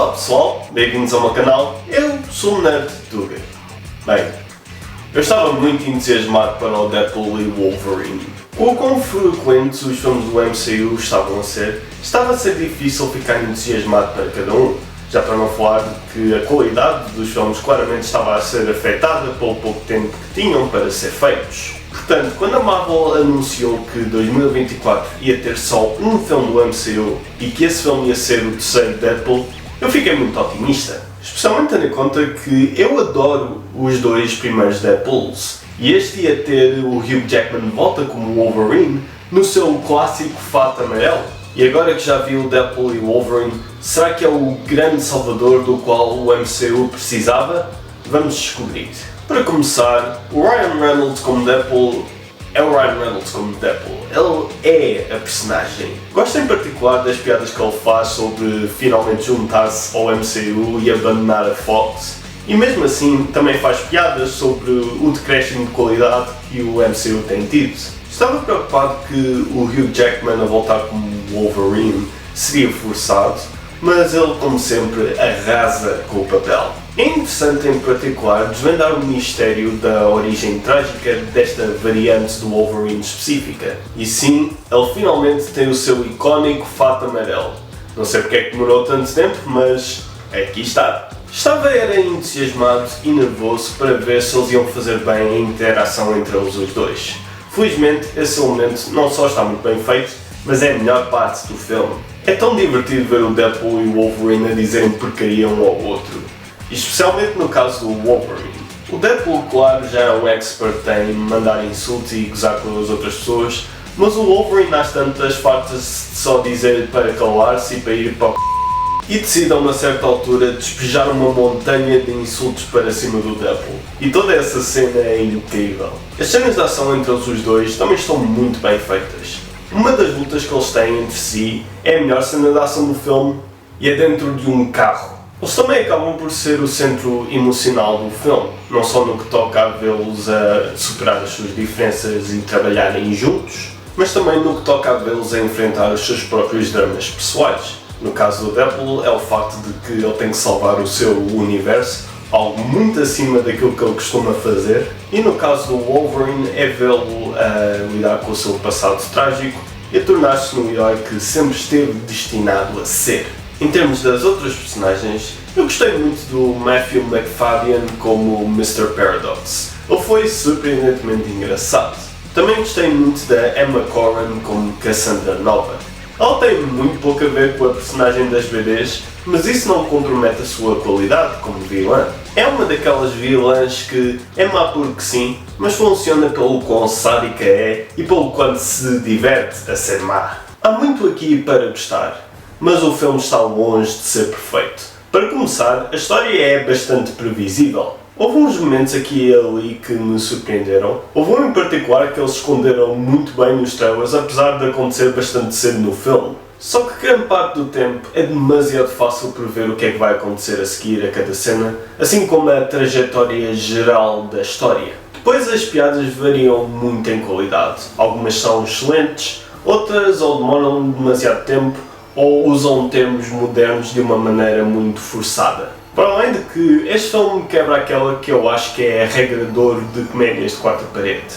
Olá pessoal, bem-vindos ao meu canal, eu sou o Nerd Tuga. Bem, eu estava muito entusiasmado para o Deadpool e Wolverine. Com o quão frequentes os filmes do MCU estavam a ser, estava a ser difícil ficar entusiasmado para cada um, já para não falar de que a qualidade dos filmes claramente estava a ser afetada pelo pouco tempo que tinham para ser feitos. Portanto, quando a Marvel anunciou que 2024 ia ter só um filme do MCU e que esse filme ia ser o terceiro Deadpool, eu fiquei muito otimista. Especialmente tendo em conta que eu adoro os dois primeiros Deadpools. E este ia ter o Hugh Jackman de volta como Wolverine no seu clássico fato amarelo. E agora que já vi o Deadpool e o Wolverine, será que é o grande salvador do qual o MCU precisava? Vamos descobrir. Para começar, o Ryan Reynolds como Deadpool é o Ryan Reynolds como Deadpool. Ele é a personagem. Gosto em particular das piadas que ele faz sobre finalmente juntar-se ao MCU e abandonar a Fox. E mesmo assim também faz piadas sobre o decréscimo de qualidade que o MCU tem tido. Estava preocupado que o Hugh Jackman a voltar como Wolverine seria forçado, mas ele, como sempre, arrasa com o papel. É interessante em particular desvendar o mistério da origem trágica desta variante do Wolverine específica. E sim, ele finalmente tem o seu icónico fato amarelo. Não sei porque é que demorou tanto tempo, mas aqui está. Estava era entusiasmado e nervoso para ver se eles iam fazer bem a interação entre eles os dois. Felizmente, esse elemento não só está muito bem feito, mas é a melhor parte do filme. É tão divertido ver o Deadpool e o Wolverine a dizerem porcaria um ao outro. Especialmente no caso do Wolverine. O Deadpool, claro, já é um expert em mandar insultos e gozar com as outras pessoas, mas o Wolverine às tantas fartas de só dizer para calar-se e para ir para o e decidam a uma certa altura despejar uma montanha de insultos para cima do Deadpool. E toda essa cena é incrível. As cenas de ação entre eles os dois também estão muito bem feitas. Uma das lutas que eles têm entre si é a melhor cena de ação do filme e é dentro de um carro. Eles também acabam por ser o centro emocional do filme, não só no que toca a vê-los a superar as suas diferenças e trabalharem juntos, mas também no que toca a vê-los a enfrentar os seus próprios dramas pessoais. No caso do Deadpool é o facto de que ele tem que salvar o seu universo, algo muito acima daquilo que ele costuma fazer, e no caso do Wolverine é vê-lo a lidar com o seu passado trágico e a tornar-se no herói que sempre esteve destinado a ser. Em termos das outras personagens, eu gostei muito do Matthew Macfadyen como Mr. Paradox. Ele foi surpreendentemente engraçado. Também gostei muito da Emma Corrin como Cassandra Nova. Ela tem muito pouco a ver com a personagem das BDs, mas isso não compromete a sua qualidade como vilã. É uma daquelas vilãs que é má porque sim, mas funciona pelo quão sádica é e pelo quanto se diverte a ser má. Há muito aqui para gostar, mas o filme está longe de ser perfeito. Para começar, a história é bastante previsível. Houve uns momentos aqui e ali que me surpreenderam. Houve um em particular que eles esconderam muito bem nos trailers, apesar de acontecer bastante cedo no filme. Só que grande parte do tempo é demasiado fácil prever o que é que vai acontecer a seguir a cada cena, assim como a trajetória geral da história. Depois as piadas variam muito em qualidade. Algumas são excelentes, outras ou demoram demasiado tempo, ou usam termos modernos de uma maneira muito forçada. Para além de que este filme quebra aquela que eu acho que é a regra de ouro de comédias de quarta parede.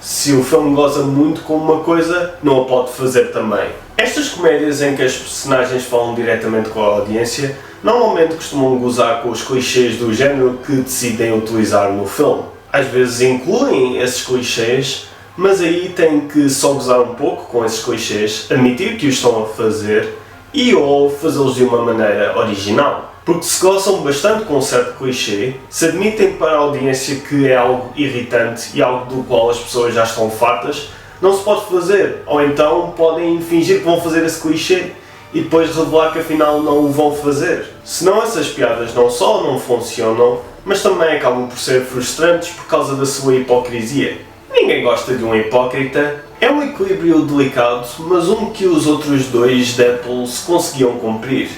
Se o filme goza muito com uma coisa, não a pode fazer também. Estas comédias em que as personagens falam diretamente com a audiência normalmente costumam gozar com os clichês do género que decidem utilizar no filme. Às vezes incluem esses clichês, mas aí têm que só gozar um pouco com esses clichês, admitir que os estão a fazer e ou fazê-los de uma maneira original. Porque se gostam bastante com um certo clichê, se admitem para a audiência que é algo irritante e algo do qual as pessoas já estão fartas, não se pode fazer. Ou então podem fingir que vão fazer esse clichê e depois revelar que afinal não o vão fazer. Senão essas piadas não só não funcionam, mas também acabam por ser frustrantes por causa da sua hipocrisia. Ninguém gosta de um hipócrita. É um equilíbrio delicado, mas um que os outros dois Deadpools conseguiam cumprir.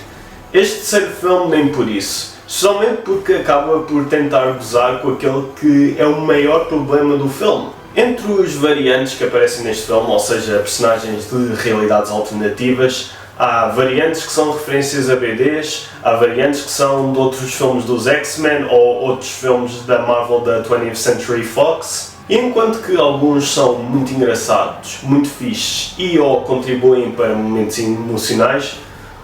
Este terceiro filme nem por isso, especialmente porque acaba por tentar gozar com aquele que é o maior problema do filme. Entre os variantes que aparecem neste filme, ou seja, personagens de realidades alternativas, Há variantes que são referências a BDs, há variantes que são de outros filmes dos X-Men ou outros filmes da Marvel da 20th Century Fox. E enquanto que alguns são muito engraçados, muito fixes e ou contribuem para momentos emocionais,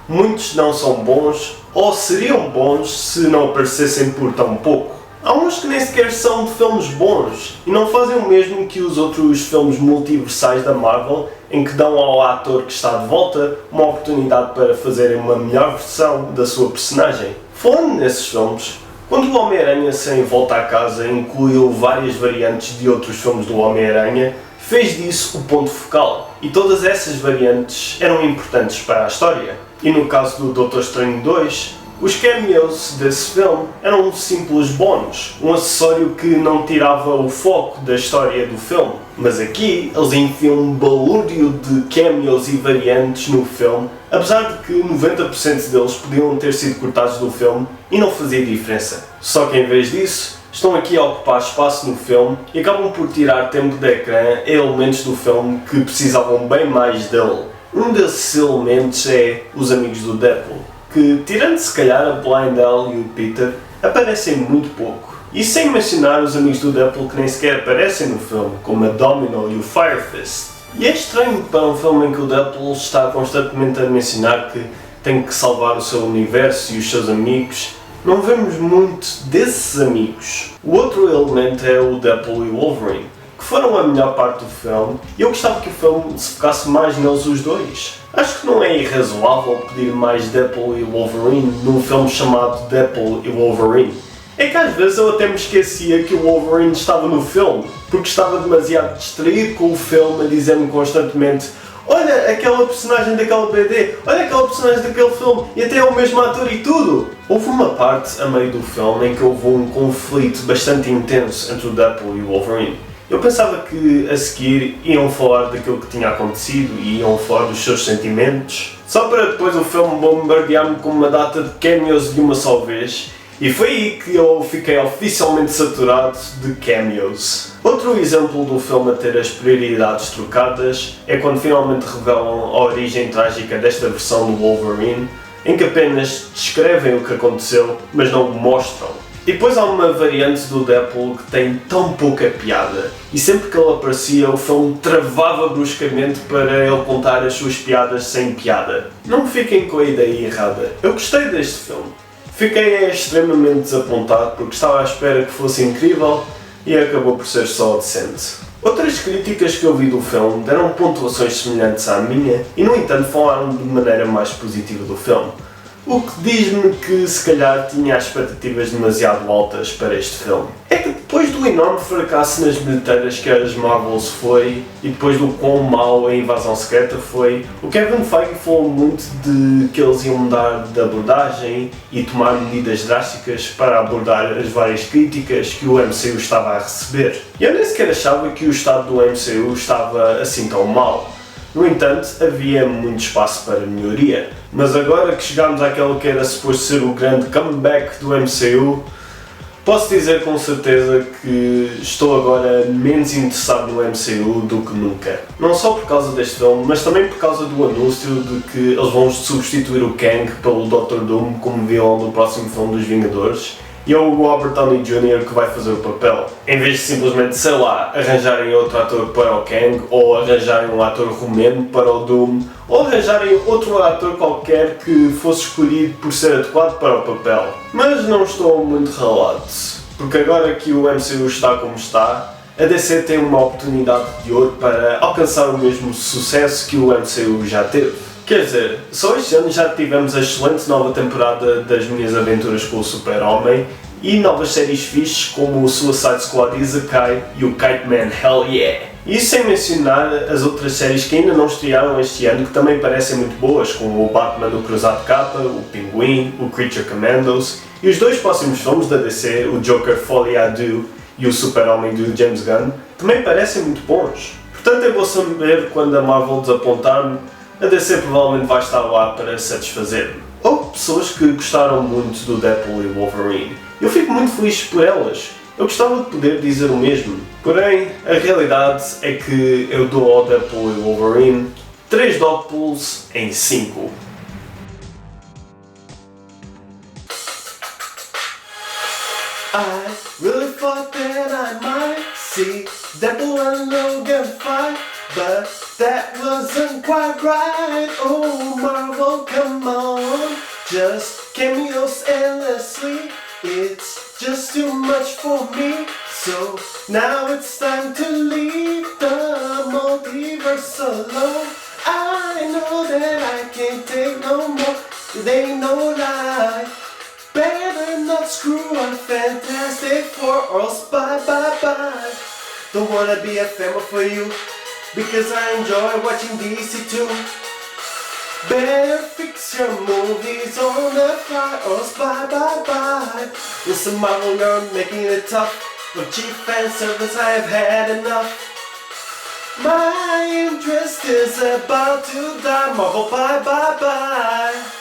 muitos não são bons ou seriam bons se não aparecessem por tão pouco. Há uns que nem sequer são de filmes bons e não fazem o mesmo que os outros filmes multiversais da Marvel, em que dão ao ator que está de volta uma oportunidade para fazerem uma melhor versão da sua personagem. Falando nesses filmes, quando o Homem-Aranha sem Volta à Casa incluiu várias variantes de outros filmes do Homem-Aranha, fez disso o ponto focal, e todas essas variantes eram importantes para a história. E no caso do Doutor Estranho 2, os cameos desse filme eram um simples bónus, um acessório que não tirava o foco da história do filme. Mas aqui eles enfiam um balúrdio de cameos e variantes no filme, apesar de que 90% deles podiam ter sido cortados do filme e não fazia diferença. Só que em vez disso, estão aqui a ocupar espaço no filme e acabam por tirar tempo de ecrã a elementos do filme que precisavam bem mais dele. Um desses elementos é os amigos do Deadpool, que, tirando se calhar a Blindell e o Peter, aparecem muito pouco. E sem mencionar os amigos do Deadpool que nem sequer aparecem no filme, como a Domino e o Fire Fist. E é estranho para um filme em que o Deadpool está constantemente a mencionar que tem que salvar o seu universo e os seus amigos, não vemos muito desses amigos. O outro elemento é o Deadpool e o Wolverine, que foram a melhor parte do filme, e eu gostava que o filme se focasse mais neles os dois. Acho que não é irrazoável pedir mais Deadpool e Wolverine num filme chamado Deadpool e Wolverine. É que às vezes eu até me esquecia que o Wolverine estava no filme, porque estava demasiado distraído com o filme a dizer-me constantemente: olha aquela personagem daquela BD, olha aquela personagem daquele filme, e até é o mesmo ator e tudo. Houve uma parte a meio do filme em que houve um conflito bastante intenso entre o Deadpool e o Wolverine. Eu pensava que a seguir iam falar daquilo que tinha acontecido e iam falar dos seus sentimentos, só para depois o filme bombardear-me com uma data de cameos de uma só vez, e foi aí que eu fiquei oficialmente saturado de cameos. Outro exemplo do filme a ter as prioridades trocadas é quando finalmente revelam a origem trágica desta versão do Wolverine, em que apenas descrevem o que aconteceu, mas não o mostram. E depois há uma variante do Deadpool que tem tão pouca piada, e sempre que ele aparecia o filme travava bruscamente para ele contar as suas piadas sem piada. Não fiquem com a ideia errada, eu gostei deste filme. Fiquei extremamente desapontado porque estava à espera que fosse incrível e acabou por ser só decente. Outras críticas que eu vi do filme deram pontuações semelhantes à minha e no entanto falaram de maneira mais positiva do filme. O que diz-me que se calhar tinha as expectativas demasiado altas para este filme. É que depois do enorme fracasso nas bilheteiras que as Marvels foi e depois do quão mau a Invasão Secreta foi, o Kevin Feige falou muito de que eles iam mudar de abordagem e tomar medidas drásticas para abordar as várias críticas que o MCU estava a receber. E eu nem sequer achava que o estado do MCU estava assim tão mau. No entanto, havia muito espaço para melhoria. Mas agora que chegámos àquele que era suposto ser o grande comeback do MCU, posso dizer com certeza que estou agora menos interessado no MCU do que nunca. Não só por causa deste filme, mas também por causa do anúncio de que eles vão substituir o Kang pelo Dr. Doom como vilão do próximo filme dos Vingadores. E é o Robert Downey Jr. que vai fazer o papel, em vez de simplesmente, sei lá, arranjarem outro ator para o Kang, ou arranjarem um ator romeno para o Doom, ou arranjarem outro ator qualquer que fosse escolhido por ser adequado para o papel. Mas não estou muito ralado, porque agora que o MCU está como está, a DC tem uma oportunidade de ouro para alcançar o mesmo sucesso que o MCU já teve. Quer dizer, só este ano já tivemos a excelente nova temporada das Minhas Aventuras com o Super-Homem e novas séries fixes como o Suicide Squad Isekai e o Kite Man Hell Yeah! Isso sem mencionar as outras séries que ainda não estrearam este ano que também parecem muito boas, como o Batman do Cruzado Capa, o Pinguim, o Creature Commandos e os dois próximos filmes da DC, o Joker Folie à Deux e o Super-Homem do James Gunn, também parecem muito bons. Portanto é bom saber quando a Marvel desapontar-me, a DC provavelmente vai estar lá para satisfazer-me. Houve pessoas que gostaram muito do Deadpool e Wolverine. Eu fico muito feliz por elas. Eu gostava de poder dizer o mesmo. Porém, a realidade é que eu dou ao Deadpool e Wolverine 3 Deadpools em 5. I really thought that I might see Deadpool and Logan fight, but that wasn't quite right. Oh Marvel, come on, just cameos endlessly, it's just too much for me. So now it's time to leave the multiverse alone. I know that I can't take no more, it ain't no lie. Better not screw up Fantastic Four or else bye bye bye. Don't wanna be a fan for you, because I enjoy watching DC too. Better fix your movies on the fly or else bye bye bye. Listen Marvel, you're making it tough. With cheap fan service I've had enough. My interest is about to die. Marvel, bye bye bye.